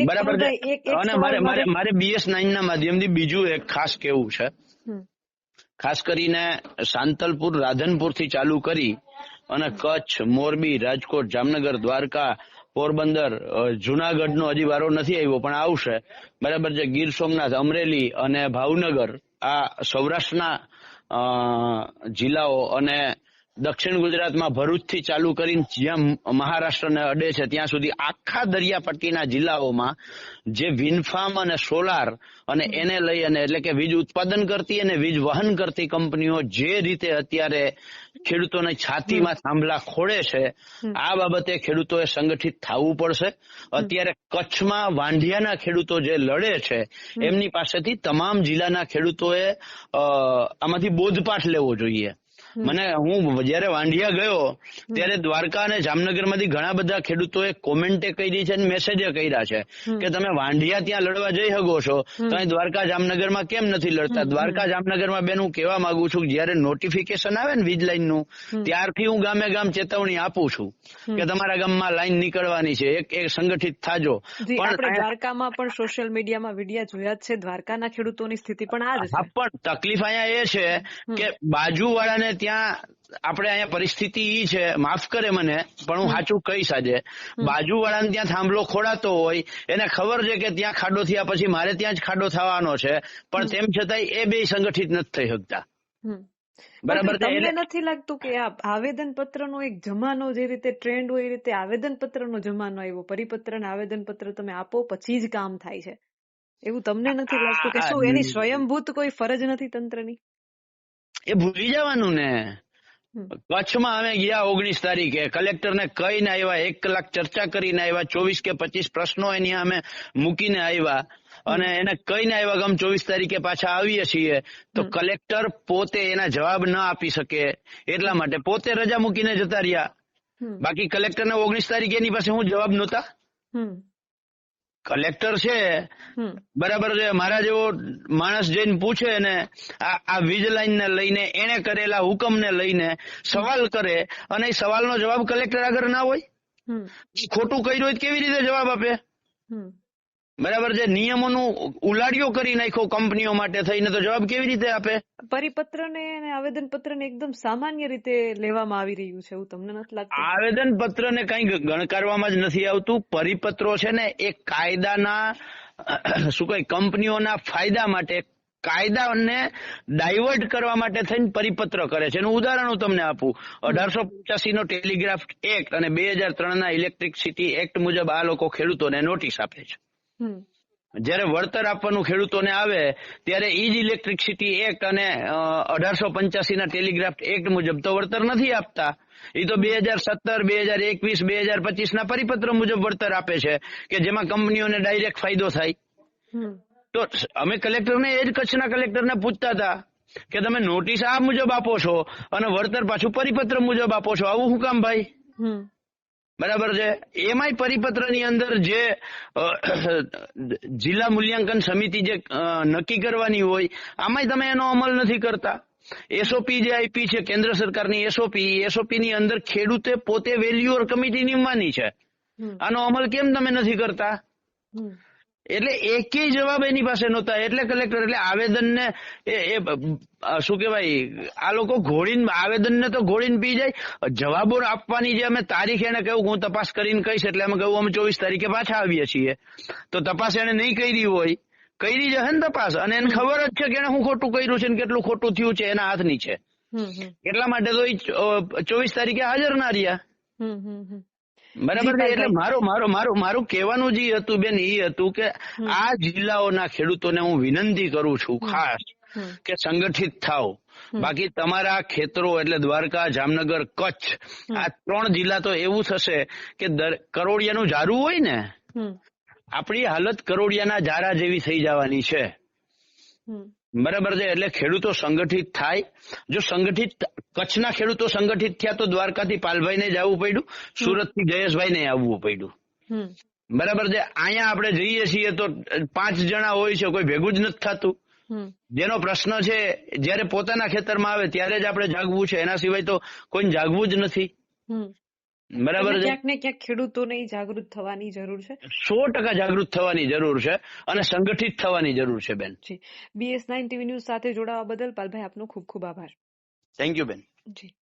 બરાબર છે. અને મારે BS9 ના માધ્યમથી બીજું એક ખાસ કેવું છે, ખાસ કરીને સાંતલપુર રાધનપુર થી ચાલુ કરી અને કચ્છ, મોરબી, રાજકોટ, જામનગર, દ્વારકા, પોરબંદર, જુનાગઢ નો હજી વારો નથી આવ્યો પણ આવશે. બરાબર છે. ગીર સોમનાથ, અમરેલી અને ભાવનગર આ સૌરાષ્ટ્રના જિલ્લાઓ અને દક્ષિણ ગુજરાતમાં ભરૂચ થી ચાલુ કરીને જ્યાં મહારાષ્ટ્રને અડે છે ત્યાં સુધી આખા દરિયાપટ્ટીના જિલ્લાઓમાં જે વિન્ડ ફાર્મ અને સોલાર અને એને લઈ અને એટલે કે વીજ ઉત્પાદન કરતી અને વીજ વહન કરતી કંપનીઓ જે રીતે અત્યારે ખેડૂતોને છાતીમાં થાંભલા ખોડે છે, આ બાબતે ખેડૂતોએ સંગઠિત થવું પડશે. અત્યારે કચ્છમાં વાંઢિયાના ખેડૂતો જે લડે છે એમની પાસેથી તમામ જિલ્લાના ખેડૂતોએ આમાંથી બોધપાઠ લેવો જોઈએ. હું જયારે વાંઢિયા ગયો ત્યારે દ્વારકા અને જામનગર માંથી ઘણા બધા ખેડૂતોએ કોમેન્ટે કરી છે અને મેસેજે કર્યા છે કે તમે વાંઢિયા ત્યાં લડવા જઈ શકો છો તો અહીં દ્વારકા જામનગરમાં કેમ નથી લડતા. દ્વારકા જામનગરમાં બેન હું કહેવા માંગુ છું જયારે નોટિફિકેશન આવે ને વીજ લાઈન નું ત્યારથી હું ગામે ગામ ચેતવણી આપું છું કે તમારા ગામમાં લાઈન નીકળવાની છે, એક સંગઠિત થાજો. પણ દ્વારકામાં પણ સોશિયલ મીડિયામાં વિડીયા જોયા જ છે, દ્વારકાના ખેડૂતોની સ્થિતિ પણ આ જ છે. પણ તકલીફ અહીંયા એ છે કે બાજુવાળાને ત્યાં આપણે અહીંયા પરિસ્થિતિ ઈ છે, માફ કરે મને પણ હું સાચું કહીશ, આજે બાજુવાળાને ત્યાં થાંભલો ખોડાતો હોય એને ખબર છે કે ત્યાં ખાડો થયા પછી મારે ત્યાં જ ખાડો થવાનો છે, પણ તેમ છતાંય એ બે સંગઠિત નથી થઈ શકતા. બરાબર. તમને નથી લાગતું કે આ આવેદન પત્રનો એક જમાનો જે રીતે ટ્રેન્ડ હોય એ રીતે આવેદન પત્રનો જમાનો આવ્યો, પરિપત્ર ને આવેદન પત્ર તમે આપો પછી જ કામ થાય છે, એવું તમને નથી લાગતું કે શું એની સ્વયંભૂત કોઈ ફરજ નથી તંત્રની? એ ભૂલી જવાનું ને. કચ્છમાં અમે ગયા 19 તારીખે કલેક્ટરને કહીને આવ્યા, 1 કલાક ચર્ચા કરીને આવ્યા, 24 કે 25 પ્રશ્નો એની અમે મૂકીને આવ્યા અને એને કહીને આવ્યા કે અમે 24 તારીખે પાછા આવીએ છીએ. તો કલેક્ટર પોતે એના જવાબ ન આપી શકે એટલા માટે પોતે રજા મૂકીને જતા રહ્યા. બાકી કલેક્ટરને 19 તારીખે એની પાસે હું જવાબ નહોતા. કલેક્ટર છે બરાબર છે, મારા જેવો માણસ જઈને પૂછે ને આ વીજ લાઈન ને લઈને એને કરેલા હુકમ ને લઈને સવાલ કરે અને એ સવાલનો જવાબ કલેક્ટર આગળ ના હોય, ખોટું કર્યું હોય કેવી રીતે જવાબ આપે? બરાબર છે. નિયમોનું ઉલાડિયો કરી નાખ્યો કંપનીઓ માટે થઈને તો જવાબ કેવી રીતે આપે? પરિપત્ર ને આવેદન પત્ર ને એકદમ સામાન્ય રીતે લેવામાં આવી રહ્યું છે એવું તમને નથી લાગતું? આવેદન પત્ર ને કઈ ગણકારવામાં જ નથી આવતું. પરિપત્રો છે ને એ કાયદાના શું કઈ કંપનીઓના ફાયદા માટે, કાયદાને ડાયવર્ટ કરવા માટે થઈને પરિપત્ર કરે છે. એનું ઉદાહરણ હું તમને આપું. 1885 નો ટેલિગ્રાફ એક્ટ અને 2003 ના ઇલેક્ટ્રિસિટી એક્ટ મુજબ આ લોકો ખેડૂતોને નોટિસ આપે છે. જયારે વળતર આપવાનું ખેડૂતોને આવે ત્યારે ઈ જ ઇલેક્ટ્રિસિટી એક્ટ અને 1885 ના ટેલિગ્રાફ એક્ટ મુજબ તો વળતર નથી આપતા. એ તો 2017, 2021, 2025 ના પરિપત્ર મુજબ વળતર આપે છે કે જેમાં કંપનીઓને ડાયરેક્ટ ફાયદો થાય. તો અમે કલેક્ટરને એ જ કચ્છના કલેક્ટરને પૂછતા હતા કે તમે નોટિસ આ મુજબ આપો છો અને વળતર પાછું પરિપત્ર મુજબ આપો છો, આવું શું કામ ભાઈ? બરાબર છે. એમાંય પરિપત્રની અંદર જે જિલ્લા મૂલ્યાંકન સમિતિ જે નક્કી કરવાની હોય આમાંય તમે એનો અમલ નથી કરતા. એસઓપી જે આપી છે કેન્દ્ર સરકારની એસઓપી ની અંદર ખેડૂતે પોતે વેલ્યુઅર કમિટી નિમવાની છે, આનો અમલ કેમ તમે નથી કરતા? એટલે એકેય જવાબ એની પાસે નહોતા. એટલે કલેક્ટર એટલે આવેદનને શું કહેવાય, આ લોકો ઘોડીને આવેદનને તો ઘોડીને પી જાય. જવાબો આપવાની જે અમે તારીખ એને કહ્યું હું તપાસ કરીને કહીશ એટલે અમે કહ્યું અમે 24 તારીખે પાછા આવીએ છીએ. તો તપાસ એને નહીં કરી હોય, કરી જશે ને તપાસ, અને એને ખબર જ છે કે એને શું ખોટું કર્યું છે ને કેટલું ખોટું થયું છે એના હાથની છે. એટલા માટે તો 24 તારીખે હાજર ના રહ્યા. બરાબર છે. એટલે મારું કહેવાનું જે હતું બેન એ હતું કે આ જિલ્લાઓના ખેડૂતોને હું વિનંતી કરું છું ખાસ કે સંગઠિત થાવ. બાકી તમારા ખેતરો એટલે દ્વારકા, જામનગર, કચ્છ આ 3 જિલ્લા તો એવું થશે કે કરોડિયાનું ઝારું હોય ને આપણી હાલત કરોડિયાના ઝારા જેવી થઈ જવાની છે. બરાબર છે. એટલે ખેડૂતો સંગઠિત થાય. જો સંગઠિત કચ્છના ખેડૂતો સંગઠિત થયા તો દ્વારકાથી પાલભાઈને જ આવવું પડ્યું, સુરતથી જયેશભાઈને આવવું પડ્યું. બરાબર છે. અહીંયા આપણે જઈએ છીએ તો 5 જણા હોય છે, કોઈ ભેગું જ નથી થતું. જેનો પ્રશ્ન છે જયારે પોતાના ખેતરમાં આવે ત્યારે જ આપણે જાગવું છે, એના સિવાય તો કોઈ જાગવું જ નથી. બરાબર છે. ક્યાંક ને ક્યાંક ખેડૂતોને જાગૃત થવાની જરૂર છે. 100% જાગૃત થવાની જરૂર છે અને સંગઠિત થવાની જરૂર છે બેન. BS9 TV ન્યૂઝ સાથે જોડાવા બદલ પાલભાઈ આપનો ખૂબ ખૂબ આભાર. થેન્ક યુ બેન. જી.